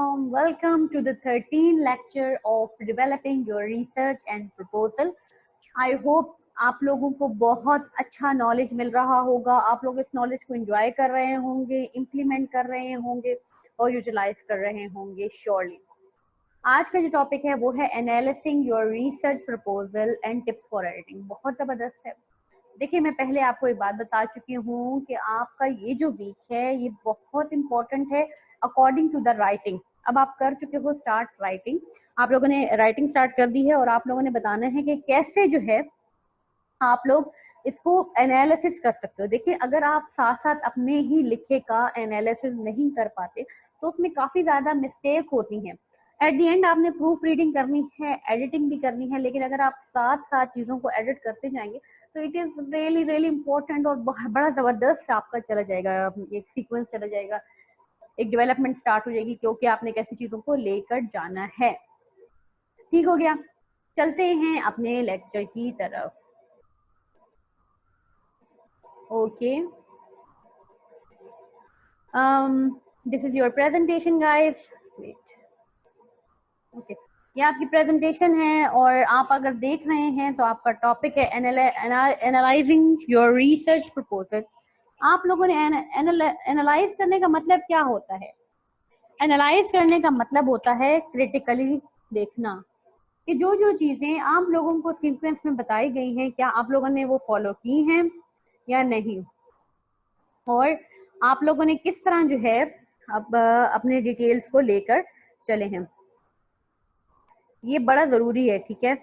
Welcome to the 13th lecture of developing your research and proposal. I hope आप लोगों को बहुत अच्छा नॉलेज मिल रहा होगा, आप लोग इस नॉलेज को एंजॉय कर रहे होंगे, इम्प्लीमेंट कर रहे होंगे और यूटिलाइज कर रहे होंगे श्योरली। आज का जो टॉपिक है वो है analysing your research proposal and tips for editing. बहुत ज़बरदस्त है। देखिए, मैं पहले आपको एक बात बता चुकी हूँ कि आपका ये जो वीक है ये बहुत इंपॉर्टेंट है अकॉर्डिंग टू द राइटिंग। अब आप कर चुके हो स्टार्ट राइटिंग, आप लोगों ने राइटिंग स्टार्ट कर दी है और आप लोगों ने बताना है कि कैसे जो है आप लोग इसको एनालिसिस कर सकते हो। देखिए, अगर आप साथ साथ अपने ही लिखे का एनालिसिस नहीं कर पाते तो उसमें काफ़ी ज़्यादा मिस्टेक होती हैं। एट द एंड आपने प्रूफ रीडिंग करनी है, एडिटिंग भी करनी है, लेकिन अगर आप साथ साथ चीज़ों को एडिट करते जाएंगे तो it is really really important और बड़ा ज़बरदस्त आपका चला जाएगा, एक सीक्वेंस चला जाएगा, एक डेवलपमेंट स्टार्ट हो जाएगी, क्योंकि आपने कैसी चीज़ों को लेकर जाना है। ठीक हो गया, चलते हैं अपने लेक्चर की तरफ। Okay. This is your presentation, guys. Wait. Okay. ये आपकी प्रेजेंटेशन है और आप अगर देख रहे हैं तो आपका टॉपिक है एनालाइजिंग योर रिसर्च प्रपोजल। आप लोगों ने एनालाइज करने का मतलब क्या होता है? एनालाइज करने का मतलब होता है क्रिटिकली देखना कि जो जो चीजें आप लोगों को सीक्वेंस में बताई गई हैं क्या आप लोगों ने वो फॉलो की हैं या नहीं, और आप लोगों ने किस तरह जो है अब अपने डिटेल्स को लेकर चले हैं। ये बड़ा ज़रूरी है, ठीक है।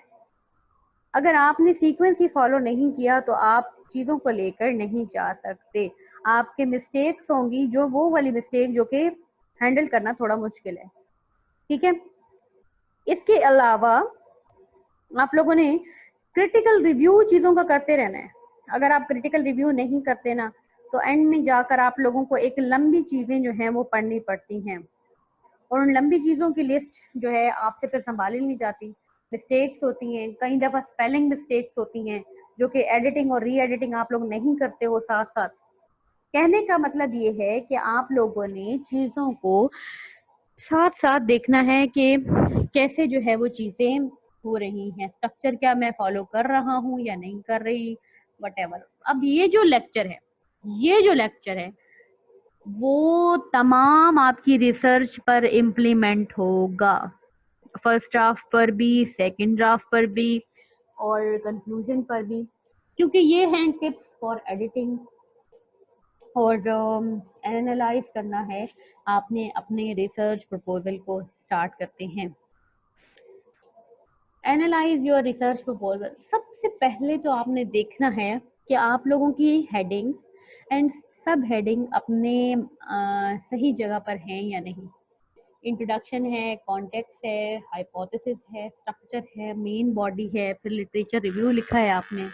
अगर आपने सीक्वेंस ही फॉलो नहीं किया तो आप चीज़ों को लेकर नहीं जा सकते। आपके मिस्टेक्स होंगी, जो वो वाली मिस्टेक जो कि हैंडल करना थोड़ा मुश्किल है, ठीक है। इसके अलावा आप लोगों ने क्रिटिकल रिव्यू चीज़ों का करते रहना है। अगर आप क्रिटिकल रिव्यू नहीं करते ना तो एंड में जाकर आप लोगों को एक लंबी चीज़ें जो हैं वो पढ़नी पड़ती हैं और उन लंबी चीज़ों की लिस्ट जो है आपसे फिर संभाली नहीं जाती। मिस्टेक्स होती हैं, कई दफ़ा स्पेलिंग मिस्टेक्स होती हैं जो कि एडिटिंग और री एडिटिंग आप लोग नहीं करते हो साथ साथ। कहने का मतलब ये है कि आप लोगों ने चीज़ों को साथ साथ देखना है कि कैसे जो है वो चीज़ें हो रही हैं, स्ट्रक्चर क्या मैं फॉलो कर रहा हूँ या नहीं कर रही, वटेवर। अब ये जो लेक्चर है वो तमाम आपकी रिसर्च पर इम्प्लीमेंट होगा, फर्स्ट ड्राफ्ट पर भी, सेकंड ड्राफ्ट पर भी और कंक्लूजन पर भी, क्योंकि ये हैं टिप्स फॉर एडिटिंग और एनालाइज करना है आपने अपने रिसर्च प्रपोजल को स्टार्ट करते हैं। Analyse your research proposal. सबसे पहले तो आपने देखना है कि आप लोगों की हेडिंग एंड सब हेडिंग अपने सही जगह पर हैं या नहीं। इंट्रोडक्शन है, कॉन्टेक्स्ट है, हाइपोथेसिस है, स्ट्रक्चर है, मेन बॉडी है, फिर लिटरेचर रिव्यू लिखा है आपने,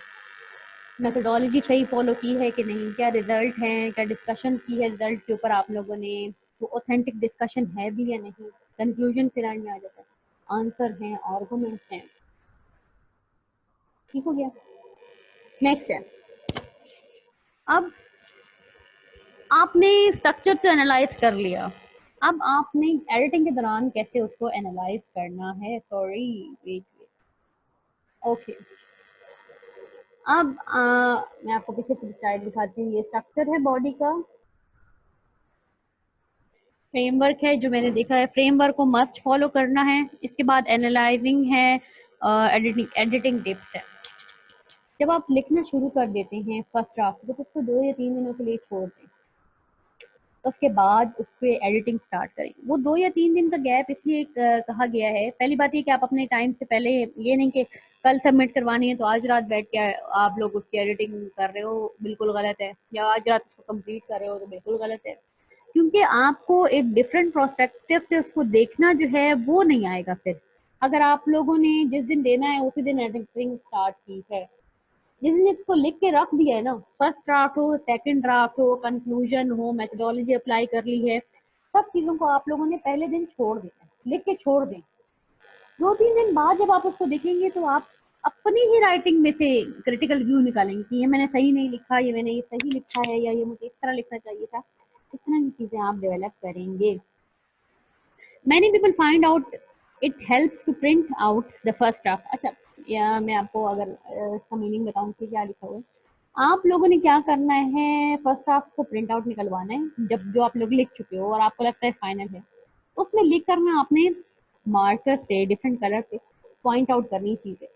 मेथोडोलॉजी सही फॉलो की है कि नहीं, क्या रिजल्ट हैं, क्या डिस्कशन की है रिजल्ट के ऊपर आप लोगों ने, वो ऑथेंटिक डिस्कशन है भी या नहीं। कंक्लूजन फिर एंड में आ जाता है, आंसर हैं, आर्गुमेंट्स हैं। ठीक हो गया। नेक्स्ट है, अब आपने स्ट्रक्चर तो एनालाइज कर लिया, अब आपने एडिटिंग के दौरान कैसे उसको एनालाइज करना है। Sorry, wait, okay. अब मैं आपको पीछे से स्लाइड दिखाती हूँ। ये स्ट्रक्चर है बॉडी का, फ्रेमवर्क है जो मैंने देखा है, फ्रेमवर्क को मस्ट फॉलो करना है। इसके बाद एनालाइजिंग है, एडिटिंग टिप्स है। जब आप लिखना शुरू कर देते हैं फर्स्ट ड्राफ्ट तो उसको 2 या 3 दिनों के लिए छोड़ दें, उसके बाद उस पर एडिटिंग स्टार्ट करें। वो 2 या 3 दिन का गैप इसलिए कहा गया है, पहली बात ये कि आप अपने टाइम से पहले, ये नहीं कि कल सबमिट करवानी है तो आज रात बैठ के आप लोग उसकी एडिटिंग कर रहे हो, बिल्कुल गलत है। या आज रात उसको कंप्लीट कर रहे हो तो बिल्कुल गलत है, क्योंकि आपको एक डिफरेंट प्रोस्पेक्टिव से उसको देखना जो है वो नहीं आएगा। फिर अगर आप लोगों ने जिस दिन देना है उसी दिन एडिटिंग स्टार्ट की है, जिस दिन इसको लिख के रख दिया है ना, फर्स्ट ड्राफ्ट हो, सेकंड ड्राफ्ट हो, कंक्लूजन हो, मेथोडोलॉजी अप्लाई कर ली है, सब चीज़ों को आप लोगों ने पहले दिन छोड़ देना है, लिख के छोड़ दें। 2-3 दिन बाद जब आप उसको देखेंगे तो आप अपनी ही राइटिंग में से क्रिटिकल व्यू निकालेंगे कि ये मैंने सही नहीं लिखा, ये मैंने ये सही लिखा है, या ये मुझे इस तरह लिखना चाहिए था। इस तरह की चीज़ें आप डेवलप करेंगे। Many people find out it helps to print out the first draft. अच्छा, या मैं आपको अगर इसका मीनिंग बताऊं कि क्या लिखा हुआ है, आप लोगों ने क्या करना है, फर्स्ट ड्राफ्ट को प्रिंट आउट निकलवाना है जब जो आप लोग लिख चुके हो और आपको लगता है फाइनल है, उसमें लिख करना आपने मार्कर से डिफरेंट कलर पे पॉइंट आउट करनी चीजें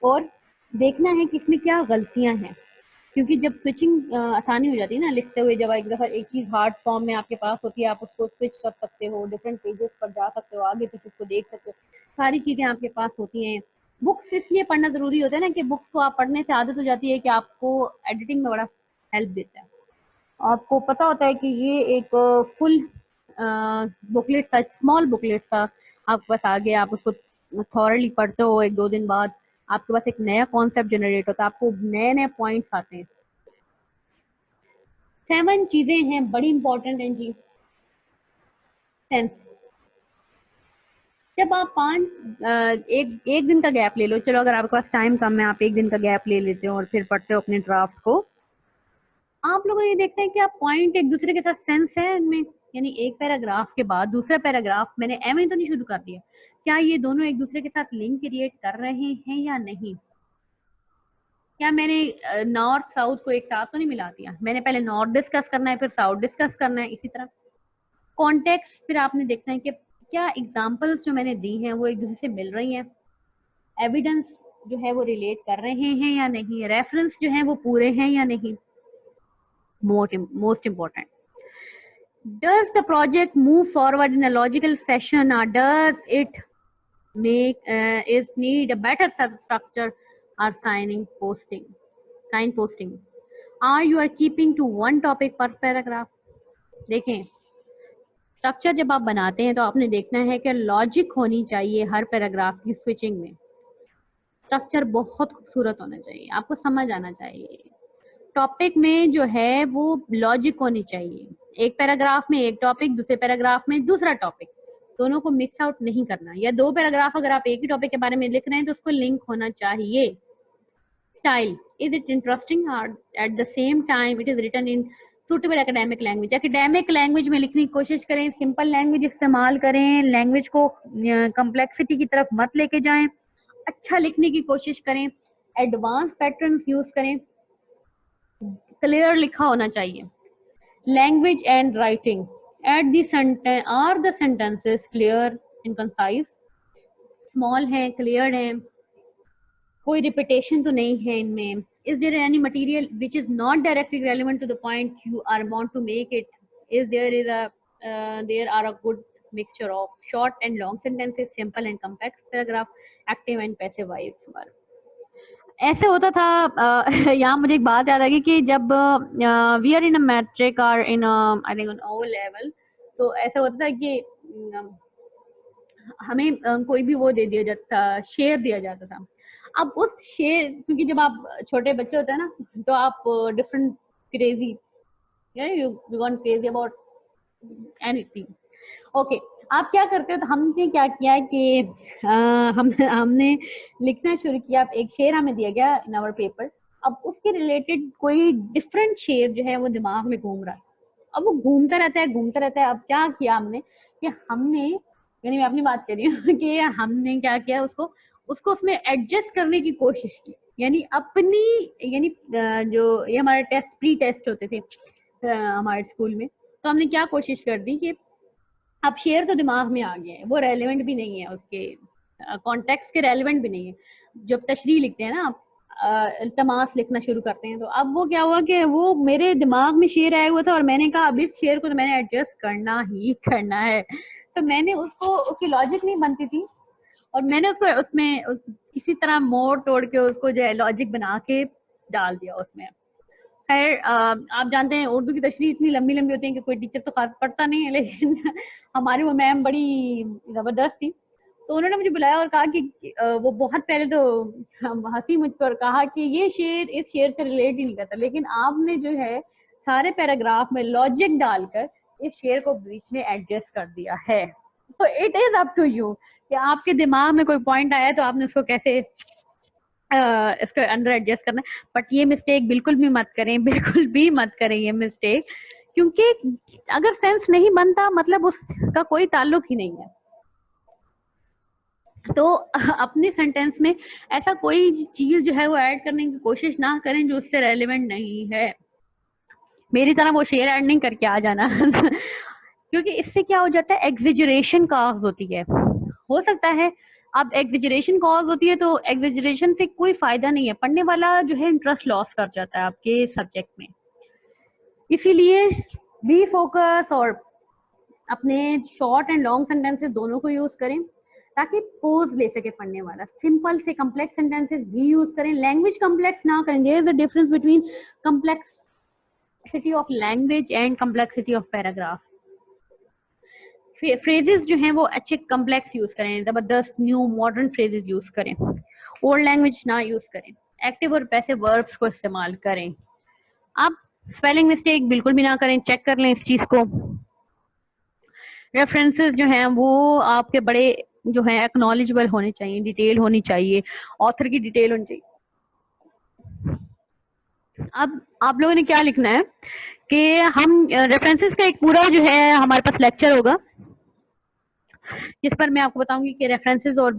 और देखना है कि इसमें क्या गलतियां हैं, क्योंकि जब स्विचिंग आसानी हो जाती है ना लिखते हुए, जब एक दफ़ा एक चीज़ हार्ड फॉर्म में आपके पास होती है, आप उसको स्विच कर सकते हो, डिफरेंट पेजेस पर जा सकते हो, आगे पीछे उसको देख सकते हो, सारी चीज़ें आपके पास होती हैं। बुक्स इसलिए पढ़ना ज़रूरी होता है ना कि बुक्स को आप पढ़ने से आदत हो जाती है कि आपको एडिटिंग में बड़ा हेल्प देता है। आपको पता होता है कि ये एक फुल बुकलेट था, स्मॉल बुकलेट था, आपके पास आ गया, आप उसको थॉरली पढ़ते हो, एक दो दिन बाद आपके पास एक नया कॉन्सेप्ट जनरेट होता है, आपको नए नए पॉइंट्स आते हैं। 7 चीजें हैं बड़ी इंपॉर्टेंट हैं जी। सेंस, जब आप एक एक दिन का गैप ले लो, चलो अगर आपके पास टाइम कम है, आप एक दिन का गैप ले लेते हो और फिर पढ़ते हो अपने ड्राफ्ट को, आप लोग ये देखते हैं कि आप पॉइंट एक दूसरे के साथ सेंस है इनमें, यानी एक पैराग्राफ के बाद दूसरा पैराग्राफ मैंने एम तो नहीं शुरू कर दिया, क्या ये दोनों एक दूसरे के साथ लिंक क्रिएट कर रहे हैं या नहीं, क्या मैंने नॉर्थ साउथ को एक साथ तो नहीं मिला दिया, मैंने पहले नॉर्थ डिस्कस करना है फिर साउथ डिस्कस करना है, इसी तरह कॉन्टेक्स्ट फिर आपने देखना है कि क्या एग्जाम्पल्स जो मैंने दी हैं वो एक दूसरे से मिल रही हैं, एविडेंस जो है वो रिलेट कर रहे हैं या नहीं, रेफरेंस जो है वो पूरे हैं या नहीं, most important, does the project move forward in a logical fashion or does it make is need a better structure or sign posting, are you are keeping to one topic per paragraph। देखें, structure जब आप बनाते हैं तो आपने देखना है कि लॉजिक होनी चाहिए हर पैराग्राफ की स्विचिंग में, स्ट्रक्चर बहुत खूबसूरत होना चाहिए, आपको समझ आना चाहिए, टॉपिक में जो है वो लॉजिक होनी चाहिए, एक पैराग्राफ में एक टॉपिक, दूसरे पैराग्राफ में दूसरा टॉपिक, दोनों को मिक्स आउट नहीं करना, या दो पैराग्राफ अगर आप एक ही टॉपिक के बारे में लिख रहे हैं तो उसको लिंक होना चाहिए। स्टाइल, इज इट इंटरेस्टिंग और at the same time it is written in suitable academic language, academic language में लिखने की कोशिश करें, सिंपल लैंग्वेज इस्तेमाल करें, लैंग्वेज को कम्प्लेक्सिटी की तरफ मत लेके जाएं, अच्छा लिखने की कोशिश करें, एडवांस पैटर्न्स यूज करें, क्लियर लिखा होना चाहिए, language and writing, at the are the sentences clear and concise, small है, क्लियर है, कोई रिपीटेशन तो नहीं है इनमें, is there any material which is not directly relevant to the point you are want to make it, is there are a good mixture of short and long sentences, simple and complex paragraph, active and passive voice verb। ऐसे होता था यहाँ मुझे एक बात याद आ गई कि जब we are in a matric और in I think on O level, तो ऐसा होता था कि हमें कोई भी वो दे दिया जाता, शेयर दिया जाता था, अब उस शेयर, क्योंकि जब आप छोटे बच्चे होते हैं ना तो आप different crazy, you gone crazy about anything, okay, आप क्या करते हो, तो हमने क्या किया कि हमने लिखना शुरू किया, अब एक शेर हमें दिया गया इन आवर पेपर, अब उसके रिलेटेड कोई डिफरेंट शेर जो है वो दिमाग में घूम रहा है, अब वो घूमता रहता है घूमता रहता है, अब क्या किया हमने कि हमने, यानी मैं अपनी बात कर रही हूँ कि हमने क्या किया, उसको उसको उसमें एडजस्ट करने की कोशिश की, यानी अपनी, यानी जो ये हमारे टेस्ट प्री टेस्ट होते थे हमारे स्कूल में, तो हमने क्या कोशिश कर दी कि अब शेर तो दिमाग में आ गया है, वो रेलेवेंट भी नहीं है, उसके कॉन्टेक्स्ट के रेलेवेंट भी नहीं है, जब तशरीह लिखते हैं ना आप, इल्तमास लिखना शुरू करते हैं, तो अब वो क्या हुआ कि वो मेरे दिमाग में शेर आया हुआ था और मैंने कहा अब इस शेर को तो मैंने एडजस्ट करना ही करना है, तो मैंने उसको, उसकी लॉजिक नहीं बनती थी और मैंने उसको उसमें किसी तरह मोड़ तोड़ के उसको जो है लॉजिक बना के डाल दिया उसमें। खैर आप जानते हैं उर्दू की तशरीह इतनी लंबी लंबी होती है कि कोई टीचर तो खास पढ़ता नहीं है, लेकिन हमारी वो मैम बड़ी जबरदस्त थी, तो उन्होंने मुझे बुलाया और कहा कि वो बहुत पहले तो हंसी मुझ पर, कहा कि ये शेर इस शेर से रिलेट ही नहीं करता, लेकिन आपने जो है सारे पैराग्राफ में लॉजिक डालकर इस शेर को बीच में एडजस्ट कर दिया है, तो it is up to you कि आपके दिमाग में कोई पॉइंट आया तो आपने उसको कैसे इसके अंदर एडजस्ट करना है, बट ये मिस्टेक बिल्कुल भी मत करें, बिल्कुल भी मत करें ये मिस्टेक, क्योंकि अगर सेंस नहीं बनता मतलब उसका कोई ताल्लुक ही नहीं है। तो अपने सेंटेंस में ऐसा कोई चीज जो है वो ऐड करने की कोशिश ना करें जो उससे रेलेवेंट नहीं है। मेरी तरह वो शेयर ऐड नहीं करके आ जाना क्योंकि इससे क्या हो जाता है, एग्जिजरेशन कॉज होती है। हो सकता है अब एग्जिजरेशन कॉज होती है तो एग्जिजरेशन से कोई फायदा नहीं है, पढ़ने वाला जो है इंटरेस्ट लॉस कर जाता है आपके सब्जेक्ट में। इसीलिए बी फोकस और अपने शॉर्ट एंड लॉन्ग सेंटेंसेस दोनों को यूज करें ताकि पोज ले सके पढ़ने वाला। सिंपल से कम्प्लेक्स सेंटेंसेस भी यूज करें, लैंग्वेज कम्प्लेक्स ना करें। There is a difference between complexity of language and complexity of paragraph. Phrases जो हैं वो अच्छे कम्प्लेक्स यूज करें, जबरदस्त न्यू मॉडर्न फ्रेजेस यूज करें, ओल्ड लैंग्वेज ना यूज करें, एक्टिव और पैसिव वर्ब्स को इस्तेमाल करें। अब स्पेलिंग मिस्टेक बिल्कुल भी ना करें, चेक कर लें इस चीज को। रेफरेंसेस जो हैं वो आपके बड़े जो है एक्नॉलेजेबल होने चाहिए, डिटेल होनी चाहिए, ऑथर की डिटेल होनी चाहिए। अब आप लोगों ने क्या लिखना है कि हम रेफरेंसेस का एक पूरा जो है हमारे पास लेक्चर होगा जिस पर मैं आपको बताऊंगी कि रेफरेंसेस और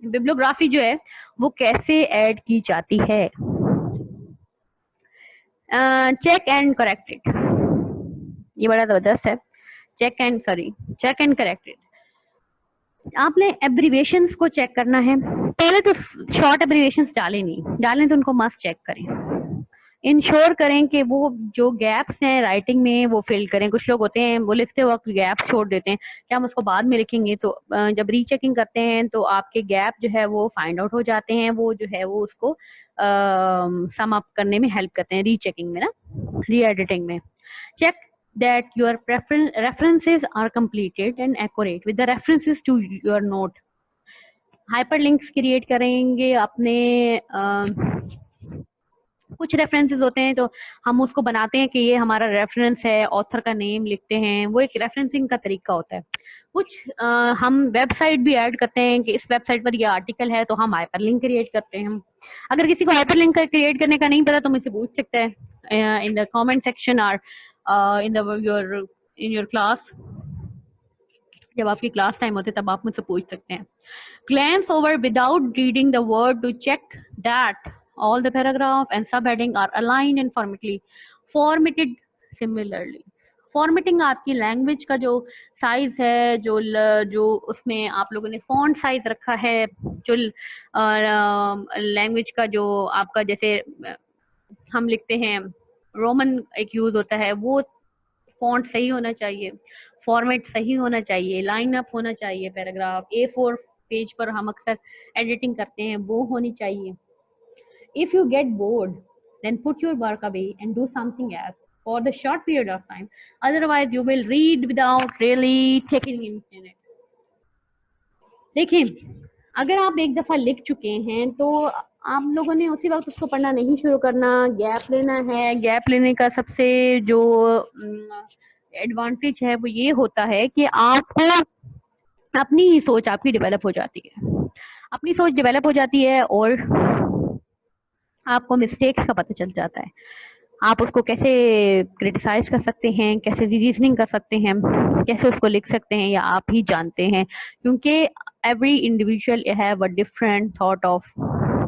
बिब्लियोग्राफी जो है वो कैसे ऐड की जाती है। चेक एंड करेक्टेड, ये बड़ा जबरदस्त है। Check and corrected. आपने एब्रीवेशंस को चेक करना है। पहले तो शॉर्ट एब्रीवेशंस डालें तो उनको मस्ट चेक करें। इंश्योर करें कि वो जो गैप्स हैं राइटिंग में वो फिल करें। कुछ लोग होते हैं वो लिखते वक्त गैप छोड़ देते हैं कि हम उसको बाद में लिखेंगे, तो जब रीचेकिंग करते हैं तो आपके गैप जो है वो फाइंड आउट हो जाते हैं। वो जो है वो उसको सम अप करने में हेल्प करते हैं रीचेकिंग में ना, री एडिटिंग में। Check that your references are completed and accurate with the references to your note. hyperlinks create करेंगे अपने कुछ रेफरेंसेस होते हैं तो हम उसको बनाते हैं कि ये हमारा रेफरेंस है, ऑथर का नेम लिखते हैं, वो एक रेफरेंसिंग का तरीका होता है। कुछ हम वेबसाइट भी ऐड करते हैं कि इस वेबसाइट पर ये आर्टिकल है तो हम हाइपरलिंक क्रिएट करते हैं। अगर किसी को हाइपरलिंक क्रिएट करने का नहीं पता तो मुझसे पूछ सकता है इन द कमेंट सेक्शन और इन योर क्लास। जब आपकी क्लास टाइम होते तब आप मुझसे पूछ सकते हैं। Glance over without reading the word to check that all the paragraph and subheading are aligned and formatted similarly. Formatting आपकी लैंग्वेज का जो साइज है, जो उसमें आप लोगों ने फॉन्ट साइज रखा है, जो लैंग्वेज का जो आपका जैसे हम लिखते हैं रोमन एक यूज होता है, वो फॉन्ट सही होना चाहिए, फॉर्मेट सही होना चाहिए, लाइन अप होना चाहिए, पैराग्राफ A4 पेज पर हम अक्सर एडिटिंग करते हैं वो होनी चाहिए। If you get bored, then put your work away and do something else for the short period of time. Otherwise, you will read without really taking in it. देखिए, अगर आप एक दफा लिख चुके हैं तो आप लोगों ने उसी वक्त उसको पढ़ना नहीं शुरू करना, गैप लेना है। गैप लेने का सबसे जो एडवांटेज है वो ये होता है कि आपको अपनी ही सोच आपकी डेवलप हो जाती है, अपनी सोच डेवलप हो जाती है और आपको मिस्टेक्स का पता चल जाता है। आप उसको कैसे क्रिटिसाइज कर सकते हैं, कैसे रीजनिंग कर सकते हैं, कैसे उसको लिख सकते हैं, या आप ही जानते हैं, क्योंकि every individual have a different thought of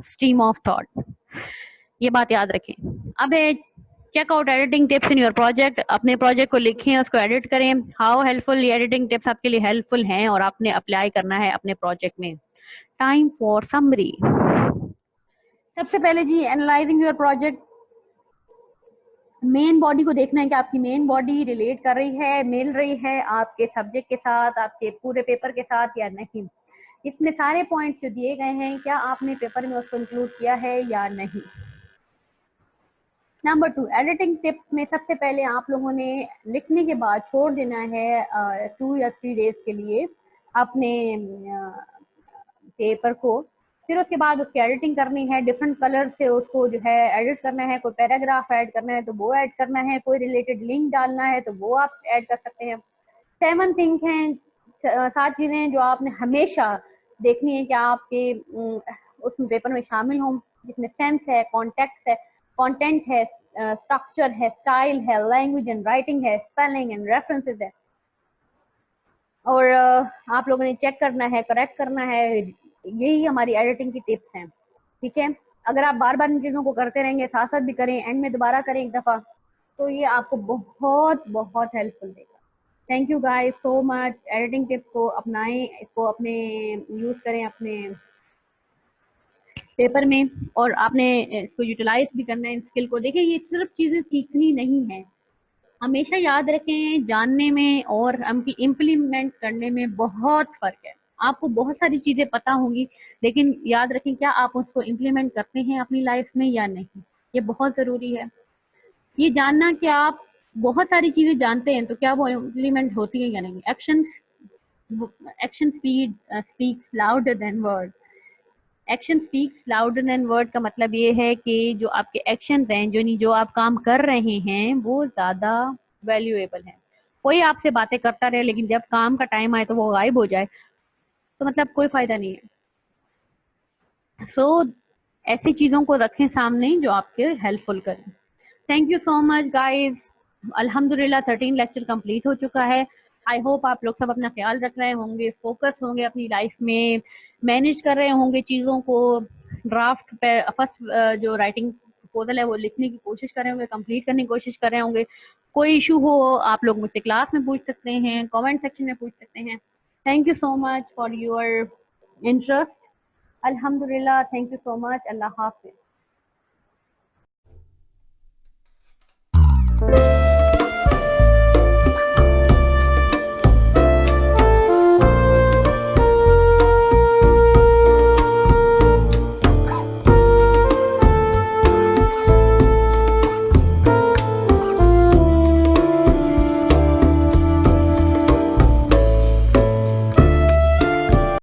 stream of thought. ये बात याद रखें। अब check out editing tips in your project. अपने प्रोजेक्ट को लिखें, उसको एडिट करें। हाउ हेल्पफुल एडिटिंग टिप्स आपके लिए हेल्पफुल हैं और आपने अप्लाई करना है अपने प्रोजेक्ट में। Time for summary. सबसे पहले जी analysing your project, main body को देखना है कि आपकी मेन बॉडी रिलेट कर रही है, मिल रही है आपके सब्जेक्ट के साथ, आपके पूरे पेपर के साथ या नहीं। इसमें सारे पॉइंट्स जो दिए गए हैं क्या आपने पेपर में उसको इंक्लूड किया है या नहीं। नंबर 2, एडिटिंग टिप्स में सबसे पहले आप लोगों ने लिखने के बाद छोड़ देना है 2 या 3 डेज के लिए अपने पेपर को। फिर उसके बाद उसकी एडिटिंग करनी है, डिफरेंट कलर से उसको जो है एडिट करना है। कोई पैराग्राफ ऐड करना है तो वो ऐड करना है, कोई रिलेटेड लिंक डालना है तो वो आप ऐड कर सकते हैं। 7 थिंग्स हैं, 7 चीजें जो आपने हमेशा देखनी है कि आपके उस पेपर में शामिल हों, जिसमें सेंस है, कॉन्टेक्स्ट है, कंटेंट है, स्ट्रक्चर है, स्टाइल है, लैंग्वेज एंड राइटिंग है, स्पेलिंग एंड रेफरेंसेस है, और आप लोगों ने चेक करना है, करेक्ट करना है। यही हमारी एडिटिंग की टिप्स हैं, ठीक है। अगर आप बार बार इन चीज़ों को करते रहेंगे, साथ साथ भी करें, एंड में दोबारा करें एक दफ़ा, तो ये आपको बहुत बहुत हेल्पफुल देगा। Thank you guys so much. Editing tips को अपनाएं, इसको अपने यूज़ करें अपने पेपर में, और आपने इसको यूटिलाइज भी करना है इन स्किल को। देखिए, ये सिर्फ चीज़ें सीखनी नहीं है, हमेशा याद रखें, जानने में और इम्प्लीमेंट करने में बहुत फर्क है। आपको बहुत सारी चीजें पता होंगी, लेकिन याद रखें क्या आप उसको इम्प्लीमेंट करते हैं अपनी लाइफ में या नहीं, ये बहुत जरूरी है। ये जानना कि आप बहुत सारी चीजें जानते हैं तो क्या वो इम्प्लीमेंट होती है या नहीं। Action speaks louder than word. Action speaks louder than word का मतलब ये है कि जो आपके एक्शन हैं, जो आप काम कर रहे हैं, वो ज्यादा वैल्यूएबल है। कोई आपसे बातें करता रहे लेकिन जब काम का टाइम आए तो वो गायब हो जाए, तो मतलब कोई फायदा नहीं है। सो ऐसी चीजों को रखें सामने जो आपके हेल्पफुल करें। Thank you so much guys. अल्हम्दुलिल्लाह 13 लेक्चर कंप्लीट हो चुका है। आई होप आप लोग सब अपना ख्याल रख रहे होंगे, फोकस होंगे अपनी लाइफ में, मैनेज कर रहे होंगे चीज़ों को। ड्राफ्ट पे फर्स्ट जो राइटिंग प्रपोजल है वो लिखने की कोशिश कर रहे होंगे, कंप्लीट करने की कोशिश कर रहे होंगे। कोई इशू हो आप लोग मुझसे क्लास में पूछ सकते हैं, कमेंट सेक्शन में पूछ सकते हैं। Thank you so much for your interest. अल्हम्दुलिल्लाह, thank you so much. Allah Hafiz.